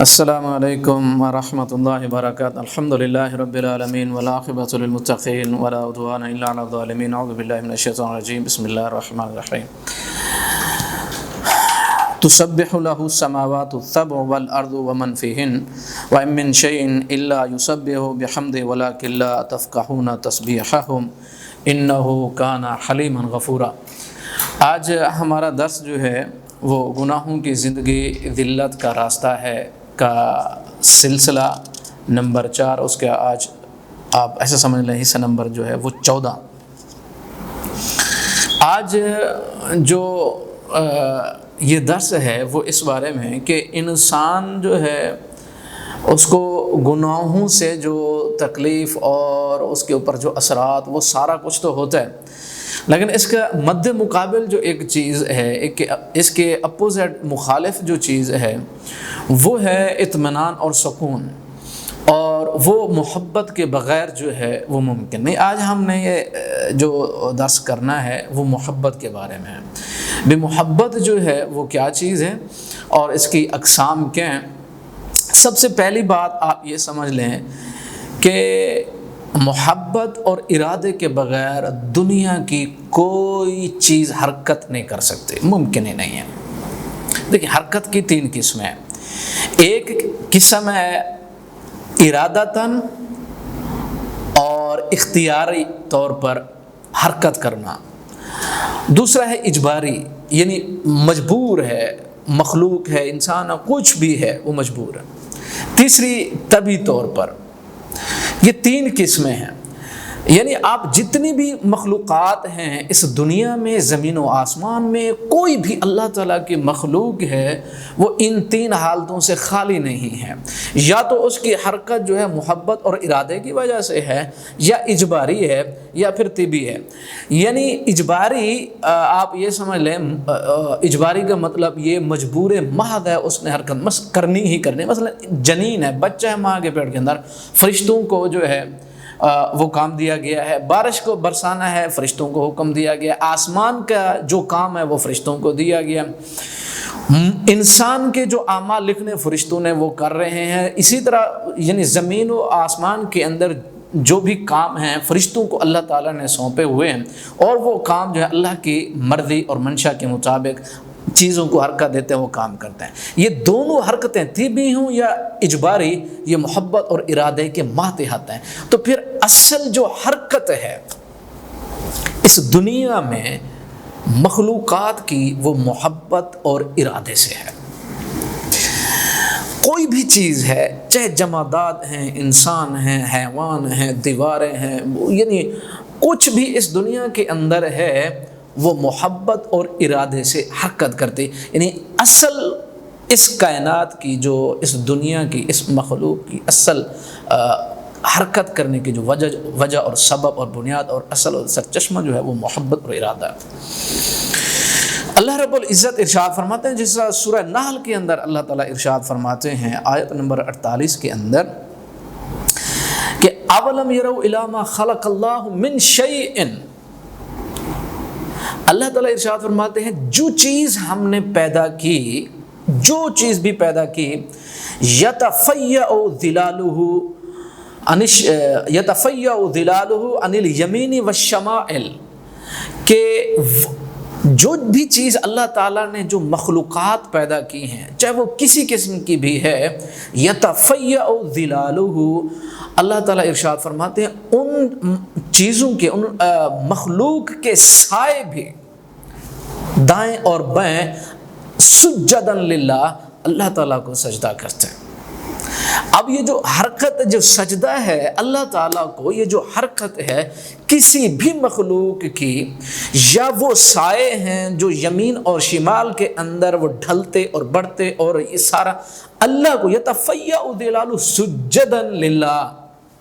السلام علیکم ورحمۃ اللہ وبرکاتہ۔ الحمد للہ رب العالمین والعاقبۃ للمتقین ولا عدوان الا علی الظالمین۔ اعوذ باللہ من الشیطان الرجیم، بسم اللہ الرحمن الرحیم۔ تسبح له السماوات السبع والارض ومن فیہن وان من شیء الا یسبح بحمدہ ولکن لا تفقہون تسبیحہم انہ کان حلیما غفورا۔ آج ہمارا درس جو ہے وہ گناہوں کی زندگی ذلت کا راستہ ہے کا سلسلہ نمبر 4، اس کے آج آپ ایسا سمجھ لیں حصہ نمبر جو ہے وہ 14۔ آج جو یہ درس ہے وہ اس بارے میں کہ انسان جو ہے اس کو گناہوں سے جو تکلیف اور اس کے اوپر جو اثرات وہ سارا کچھ تو ہوتا ہے، لیکن اس کا مد مقابل جو ایک چیز ہے، اس کے اپوزٹ مخالف جو چیز ہے وہ ہے اطمینان اور سکون، اور وہ محبت کے بغیر جو ہے وہ ممکن نہیں۔ آج ہم نے یہ جو درس کرنا ہے وہ محبت کے بارے میں ہے۔ بے محبت جو ہے وہ کیا چیز ہے اور اس کی اقسام کیا ہیں۔ سب سے پہلی بات آپ یہ سمجھ لیں کہ محبت اور ارادے کے بغیر دنیا کی کوئی چیز حرکت نہیں کر سکتے، ممکن ہی نہیں ہے۔ دیکھیں، حرکت کی 3 قسمیں ہیں۔ ایک قسم ہے ارادتاً اور اختیاری طور پر حرکت کرنا، دوسرا ہے اجباری، یعنی مجبور ہے، مخلوق ہے، انسان ہے، کچھ بھی ہے وہ مجبور ہے، تیسری طبعی طور پر۔ یہ 3 قسمیں ہیں، یعنی آپ جتنی بھی مخلوقات ہیں اس دنیا میں، زمین و آسمان میں، کوئی بھی اللہ تعالیٰ کی مخلوق ہے وہ ان 3 حالتوں سے خالی نہیں ہے۔ یا تو اس کی حرکت جو ہے محبت اور ارادے کی وجہ سے ہے، یا اجباری ہے، یا پھر طبعی ہے۔ یعنی اجباری آپ یہ سمجھ لیں، اجباری کا مطلب یہ مجبور محض ہے، اس نے حرکت کرنی ہی کرنی۔ مثلا جنین ہے، بچہ ہے ماں کے پیٹ کے اندر، فرشتوں کو جو ہے وہ کام دیا گیا ہے، بارش کو برسانا ہے، فرشتوں کو حکم دیا گیا، آسمان کا جو کام ہے وہ فرشتوں کو دیا گیا، انسان کے جو اعمال لکھنے فرشتوں نے وہ کر رہے ہیں۔ اسی طرح یعنی زمین و آسمان کے اندر جو بھی کام ہیں فرشتوں کو اللہ تعالیٰ نے سونپے ہوئے ہیں، اور وہ کام جو ہے اللہ کی مرضی اور منشا کے مطابق چیزوں کو حرکت دیتے ہیں، وہ کام کرتے ہیں۔ یہ دونوں حرکتیں طبعی ہوں یا اجباری، یہ محبت اور ارادے کے ماتحت ہیں۔ تو پھر اصل جو حرکت ہے اس دنیا میں مخلوقات کی وہ محبت اور ارادے سے ہے۔ کوئی بھی چیز ہے، چاہے جمادات ہیں، انسان ہیں، حیوان ہیں، دیواریں ہیں، یعنی کچھ بھی اس دنیا کے اندر ہے وہ محبت اور ارادے سے حرکت کرتے، یعنی اصل اس کائنات کی، جو اس دنیا کی، اس مخلوق کی اصل حرکت کرنے کی جو وجہ اور سبب اور بنیاد اور اصل اور سرچشمہ جو ہے وہ محبت اور ارادہ ہے۔ اللہ رب العزت ارشاد فرماتے ہیں، جس طرح سورہ نحل کے اندر اللہ تعالیٰ ارشاد فرماتے ہیں آیت نمبر 48 کے اندر کہ اولم یروا الی ما خلق اللہ من شیء، اللہ تعالیٰ ارشاد فرماتے ہیں جو چیز ہم نے پیدا کی، جو چیز بھی پیدا کی، یتفیع ظلالہ عن الیمین والشمائل، کہ جو بھی چیز اللہ تعالیٰ نے جو مخلوقات پیدا کی ہیں چاہے وہ کسی قسم کی بھی ہے، یتفیع ظلالہ، اللہ تعالیٰ ارشاد فرماتے ہیں ان چیزوں کے، ان مخلوق کے سائے بھی دائیں اور بائیں سجداً للہ اللہ تعالیٰ کو سجدہ کرتے ہیں۔ اب یہ جو حرکت، جو سجدہ ہے اللہ تعالیٰ کو، یہ جو حرکت ہے کسی بھی مخلوق کی، یا وہ سائے ہیں جو یمین اور شمال کے اندر وہ ڈھلتے اور بڑھتے، اور یہ سارا اللہ کو یتفیع ظلالہ سجداً للہ،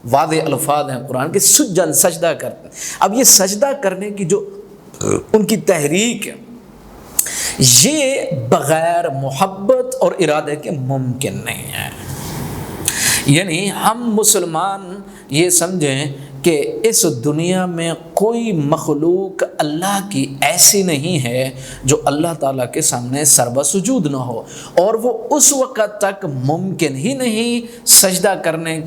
واضح الفاظ ہیں قرآن کے، سجداً سجدہ کرتے ہیں۔ اب یہ سجدہ کرنے کی جو ان کی تحریک ہے، یہ بغیر محبت اور ارادے کے ممکن نہیں ہے۔ یعنی ہم مسلمان یہ سمجھیں کہ اس دنیا میں کوئی مخلوق اللہ کی ایسی نہیں ہے جو اللہ تعالیٰ کے سامنے سربہ سجود نہ ہو، اور وہ اس وقت تک ممکن ہی نہیں سجدہ کرنے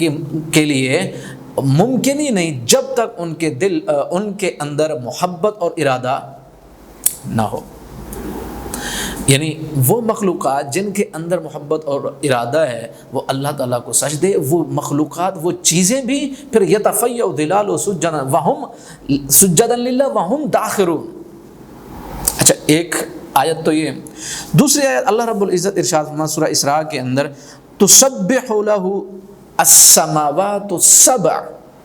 کے لیے ممکن ہی نہیں جب تک ان کے اندر محبت اور ارادہ نہ ہو۔ یعنی وہ مخلوقات جن کے اندر محبت اور ارادہ ہے وہ اللہ تعالیٰ کو سجدے، وہ مخلوقات وہ چیزیں بھی پھر یتفیع ظلال سجدا وہم سجدا للہ وہم داخرون۔ اچھا، ایک آیت تو یہ، دوسری آیت اللہ رب العزت ارشاد فرماتا سورہ اسراء کے اندر تسبح لہ السماوات السبع،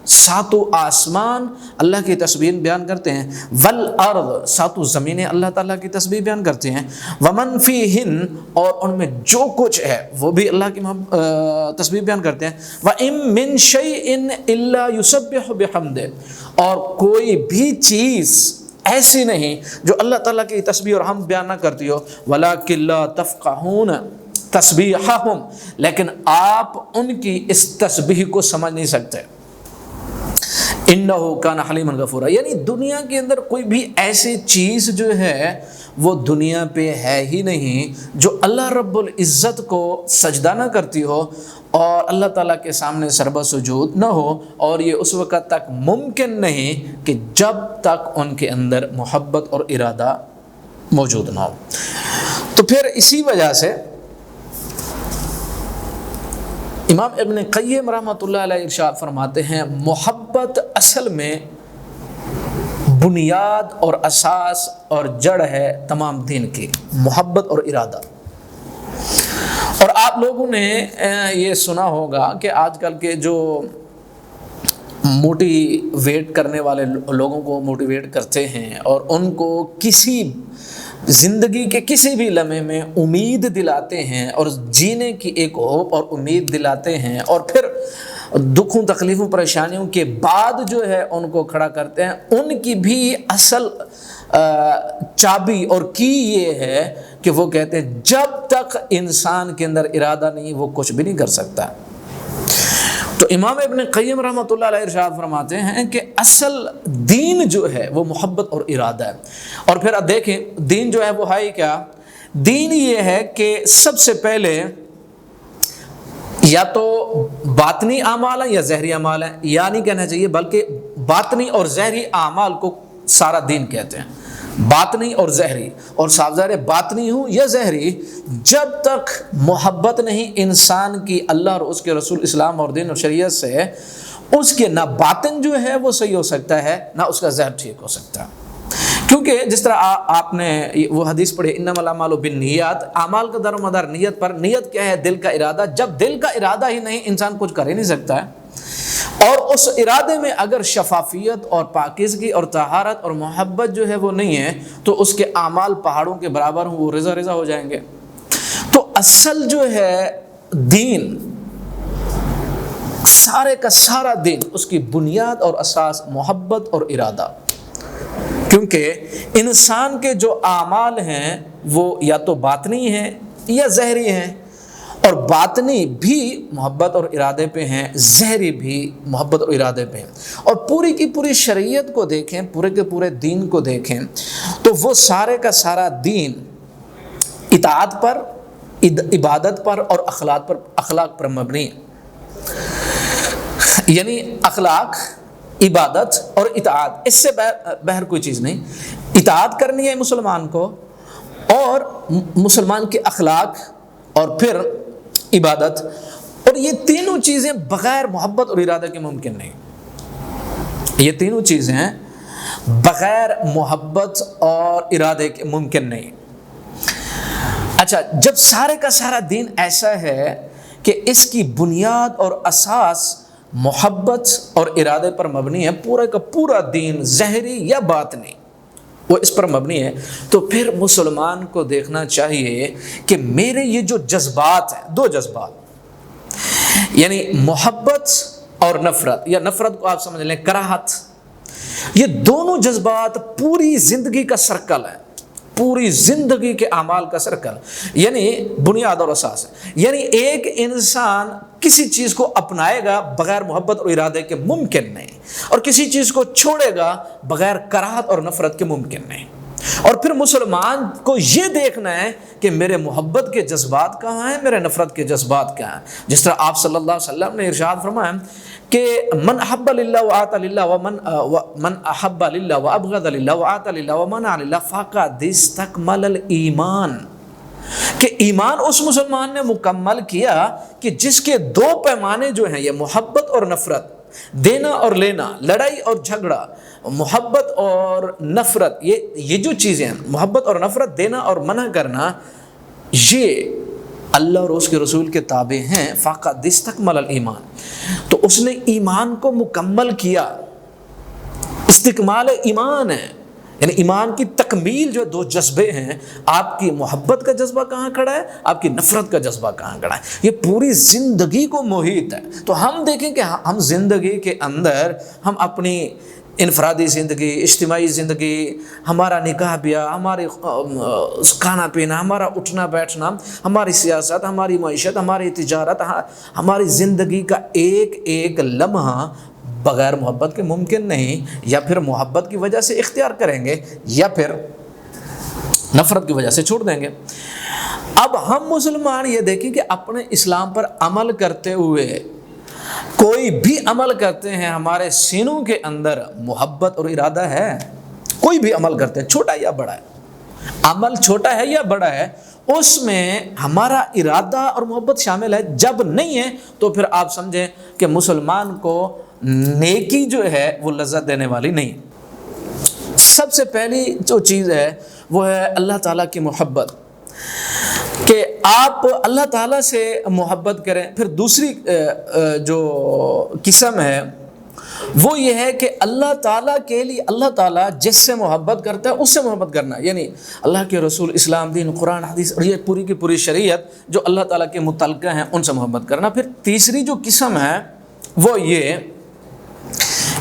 ساتوں آسمان اللہ کی تسبیح بیان کرتے ہیں، والارض، ساتوں زمینیں اللہ تعالیٰ کی تسبیح بیان کرتے ہیں، ومن فیہن، اور ان میں جو کچھ ہے وہ بھی اللہ کی تسبیح بیان کرتے ہیں، وَإِن مِّن شَيْءٍ إِلَّا يُسَبِّحُ بِحَمْدِهِ، اور کوئی بھی چیز ایسی نہیں جو اللہ تعالیٰ کی تسبیح اور حمد بیان نہ کرتی ہو، وَلَٰكِن لَّا تَفْقَهُونَ تَسْبِيحَهُمْ، لیکن آپ ان کی اس تسبیح کو سمجھ نہیں سکتے۔ انہو کان حلیما غفورا، یعنی دنیا کے اندر کوئی بھی ایسی چیز جو ہے وہ دنیا پہ ہے ہی نہیں جو اللہ رب العزت کو سجدہ نہ کرتی ہو اور اللہ تعالیٰ کے سامنے سربہ سجود نہ ہو، اور یہ اس وقت تک ممکن نہیں کہ جب تک ان کے اندر محبت اور ارادہ موجود نہ ہو۔ تو پھر اسی وجہ سے امام ابن قیم رحمۃ اللہ علیہ ارشاد فرماتے ہیں محبت اصل میں بنیاد اور اساس اور جڑ ہے تمام دین کی، محبت اور ارادہ۔ اور آپ لوگوں نے یہ سنا ہوگا کہ آج کل کے جو موٹیویٹ کرنے والے لوگوں کو موٹیویٹ کرتے ہیں اور ان کو کسی زندگی کے کسی بھی لمحے میں امید دلاتے ہیں اور جینے کی ایک ہوپ اور امید دلاتے ہیں، اور پھر دکھوں تکلیفوں پریشانیوں کے بعد جو ہے ان کو کھڑا کرتے ہیں، ان کی بھی اصل چابی اور کی یہ ہے کہ وہ کہتے ہیں جب تک انسان کے اندر ارادہ نہیں وہ کچھ بھی نہیں کر سکتا۔ تو امام ابن قیم رحمۃ اللہ علیہ ارشاد فرماتے ہیں کہ اصل دین جو ہے وہ محبت اور ارادہ ہے۔ اور پھر اب دیکھیں دین جو ہے وہ ہے کیا؟ دین یہ ہے کہ سب سے پہلے یا تو باطنی اعمال ہیں یا ظاہری اعمال ہیں، یا نہیں کہنا چاہیے بلکہ باطنی اور ظاہری اعمال کو سارا دین کہتے ہیں، باطنی اور ظاہری، اور صاف ظاہر باطنی ہوں یا ظاہری، جب تک محبت نہیں انسان کی اللہ اور اس کے رسول اسلام اور دین اور شریعت سے، اس کے نہ باطن جو ہے وہ صحیح ہو سکتا ہے نہ اس کا ظاہر ٹھیک ہو سکتا ہے۔ کیونکہ جس طرح آپ نے وہ حدیث پڑھی انما الاعمال بالنیات، اعمال کا دار و مدار نیت پر، نیت کیا ہے؟ دل کا ارادہ۔ جب دل کا ارادہ ہی نہیں انسان کچھ کر ہی نہیں سکتا ہے، اور اس ارادے میں اگر شفافیت اور پاکیزگی اور طہارت اور محبت جو ہے وہ نہیں ہے تو اس کے اعمال پہاڑوں کے برابر ہوں، وہ رضا رضا ہو جائیں گے۔ تو اصل جو ہے دین، سارے کا سارا دین، اس کی بنیاد اور اساس محبت اور ارادہ، کیونکہ انسان کے جو اعمال ہیں وہ یا تو باطنی ہیں یا ظاہری ہیں، اور باطنی بھی محبت اور ارادے پہ ہیں، ظاہری بھی محبت اور ارادے پہ ہیں۔ اور پوری کی پوری شریعت کو دیکھیں، پورے کے پورے دین کو دیکھیں تو وہ سارے کا سارا دین اطاعت پر، عبادت پر اور اخلاق پر مبنی ہے۔ یعنی اخلاق، عبادت اور اطاعت، اس سے بہر کوئی چیز نہیں۔ اطاعت کرنی ہے مسلمان کو، اور مسلمان کے اخلاق، اور پھر عبادت، اور یہ تینوں چیزیں بغیر محبت اور ارادہ کے ممکن نہیں۔ یہ تینوں چیزیں بغیر محبت اور ارادے کے ممکن نہیں۔ اچھا، جب سارے کا سارا دین ایسا ہے کہ اس کی بنیاد اور اساس محبت اور ارادے پر مبنی ہے، پورے کا پورا دین ظاہری یا باطنی وہ اس پر مبنی ہے، تو پھر مسلمان کو دیکھنا چاہیے کہ میرے یہ جو جذبات ہیں، دو جذبات، یعنی محبت اور نفرت، یا نفرت کو آپ سمجھ لیں کراہت، یہ دونوں جذبات پوری زندگی کا سرکل ہے، پوری زندگی کے اعمال کا سرکل یعنی بنیاد اور اساس ہے. یعنی ایک انسان کسی چیز کو اپنائے گا بغیر محبت اور ارادے کے ممکن نہیں، اور کسی چیز کو چھوڑے گا بغیر کراہت اور نفرت کے ممکن نہیں. اور پھر مسلمان کو یہ دیکھنا ہے کہ میرے محبت کے جذبات کہاں ہیں، میرے نفرت کے جذبات کہاں ہیں. جس طرح آپ صلی اللہ علیہ وسلم نے ارشاد فرمایا کہ من احب للہ وآت للہ ومن احب للہ وابغض للہ وآت للہ ومنع للہ فقد استکمل الایمان، کہ ایمان اس مسلمان نے مکمل کیا کہ جس کے دو پیمانے جو ہیں، یہ محبت اور نفرت، دینا اور لینا، لڑائی اور جھگڑا، محبت اور نفرت، یہ جو چیزیں ہیں، محبت اور نفرت، دینا اور منع کرنا، یہ اللہ اور اس کے رسول کے تابع ہیں. فقد استکمل الایمان، تو اس نے ایمان کو مکمل کیا. استکمال ایمان ہے، یعنی ایمان کی تکمیل جو دو جذبے ہیں. آپ کی محبت کا جذبہ کہاں کھڑا ہے، آپ کی نفرت کا جذبہ کہاں کھڑا ہے، یہ پوری زندگی کو محیط ہے. تو ہم دیکھیں کہ ہم زندگی کے اندر ہم اپنی انفرادی زندگی، اجتماعی زندگی، ہمارا نکاح بیاہ، ہماری کھانا پینا، ہمارا اٹھنا بیٹھنا، ہماری سیاست، ہماری معیشت، ہماری تجارت، ہماری زندگی کا ایک ایک لمحہ بغیر محبت کے ممکن نہیں. یا پھر محبت کی وجہ سے اختیار کریں گے یا پھر نفرت کی وجہ سے چھوڑ دیں گے. اب ہم مسلمان یہ دیکھیں کہ اپنے اسلام پر عمل کرتے ہوئے کوئی بھی عمل کرتے ہیں، ہمارے سینوں کے اندر محبت اور ارادہ ہے. کوئی بھی عمل کرتے ہیں، چھوٹا یا بڑا ہے، عمل چھوٹا ہے یا بڑا ہے، اس میں ہمارا ارادہ اور محبت شامل ہے. جب نہیں ہے تو پھر آپ سمجھیں کہ مسلمان کو نیکی جو ہے وہ لذت دینے والی نہیں. سب سے پہلی جو چیز ہے وہ ہے اللہ تعالیٰ کی محبت، کہ آپ اللہ تعالیٰ سے محبت کریں. پھر دوسری جو قسم ہے وہ یہ ہے کہ اللہ تعالیٰ کے لیے، اللہ تعالیٰ جس سے محبت کرتا ہے اس سے محبت کرنا، یعنی اللہ کے رسول، اسلام، دین، قرآن، حدیث اور یہ پوری کی پوری شریعت جو اللہ تعالیٰ کے متعلقہ ہیں ان سے محبت کرنا. پھر تیسری جو قسم ہے وہ یہ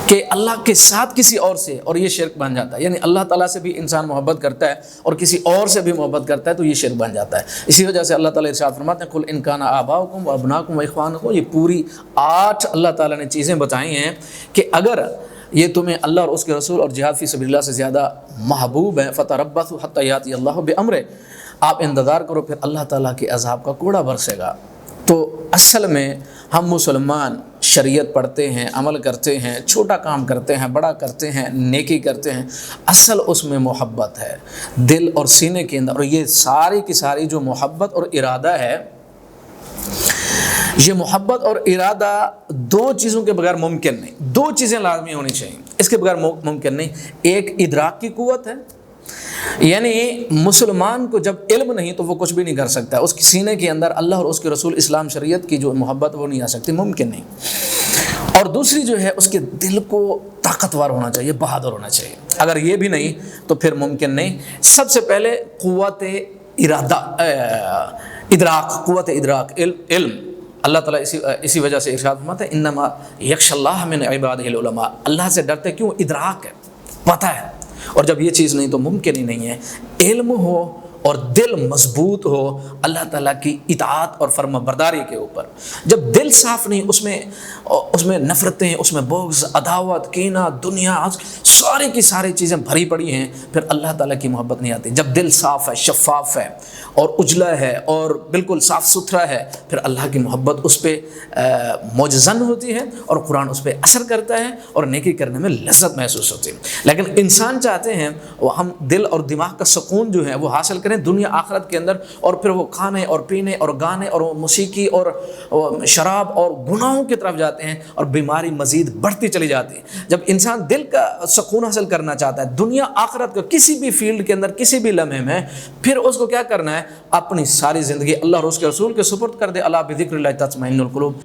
کہ اللہ کے ساتھ کسی اور سے، اور یہ شرک بن جاتا ہے. یعنی اللہ تعالیٰ سے بھی انسان محبت کرتا ہے اور کسی اور سے بھی محبت کرتا ہے تو یہ شرک بن جاتا ہے. اسی وجہ سے اللہ تعالیٰ ارشاد فرماتے ہیں قل ان کان آباؤکم وابناؤکم واخوانکم. یہ پوری 8 اللہ تعالیٰ نے چیزیں بتائی ہیں کہ اگر یہ تمہیں اللہ اور اس کے رسول اور جہاد فی سبیل اللہ سے زیادہ محبوب ہیں فتربصوا حتی یاتی اللہ بامرہ، آپ انتظار کرو پھر اللہ تعالیٰ کے عذاب کا کوڑا برسے گا. تو اصل میں ہم مسلمان شریعت پڑھتے ہیں، عمل کرتے ہیں، چھوٹا کام کرتے ہیں، بڑا کرتے ہیں، نیکی کرتے ہیں، اصل اس میں محبت ہے دل اور سینے کے اندر. اور یہ ساری کی ساری جو محبت اور ارادہ ہے، یہ محبت اور ارادہ دو چیزوں کے بغیر ممکن نہیں. 2 چیزیں لازمی ہونی چاہیے، اس کے بغیر ممکن نہیں. ایک ادراک کی قوت ہے، یعنی مسلمان کو جب علم نہیں تو وہ کچھ بھی نہیں کر سکتا. اس کے سینے کے اندر اللہ اور اس کے رسول، اسلام، شریعت کی جو محبت وہ نہیں آ سکتی، ممکن نہیں. اور دوسری جو ہے اس کے دل کو طاقتور ہونا چاہیے، بہادر ہونا چاہیے. اگر یہ بھی نہیں تو پھر ممکن نہیں. سب سے پہلے قوت ارادہ، ادراک، قوت ادراک، علم. اللہ تعالیٰ اسی وجہ سے ارشاد فرماتا ہے انما یخشی اللہ من عبادہ العلماء. اللہ سے ڈرتے کیوں؟ ادراک ہے، پتہ ہے. اور جب یہ چیز نہیں تو ممکن ہی نہیں ہے. علم ہو اور دل مضبوط ہو اللہ تعالیٰ کی اطاعت اور فرما برداری کے اوپر. جب دل صاف نہیں، اس میں نفرتیں، اس میں بغض، عداوت، کینہ، دنیا، ساری کی ساری چیزیں بھری پڑی ہیں، پھر اللہ تعالیٰ کی محبت نہیں آتی. جب دل صاف ہے، شفاف ہے اور اجلا ہے اور بالکل صاف ستھرا ہے، پھر اللہ کی محبت اس پہ موجزن ہوتی ہے اور قرآن اس پہ اثر کرتا ہے اور نیکی کرنے میں لذت محسوس ہوتی ہے. لیکن انسان چاہتے ہیں وہ ہم دل اور دماغ کا سکون جو ہے وہ حاصل کریں دنیا آخرت کے اندر، اور پھر وہ کھانے اور پینے اور گانے اور موسیقی اور شراب اور گناہوں کی طرف جاتے ہیں اور بیماری مزید بڑھتی چلی جاتی ہے. جب انسان دل کا سکون حاصل کرنا چاہتا ہے دنیا آخرت کا کسی بھی فیلڈ کے اندر، کسی بھی لمحے میں، پھر اس کو کیا کرنا ہے؟ اپنی ساری زندگی اللہ اور اس کے رسول کے سپرد کر دے. الا بذکر اللہ تطمئن القلوب.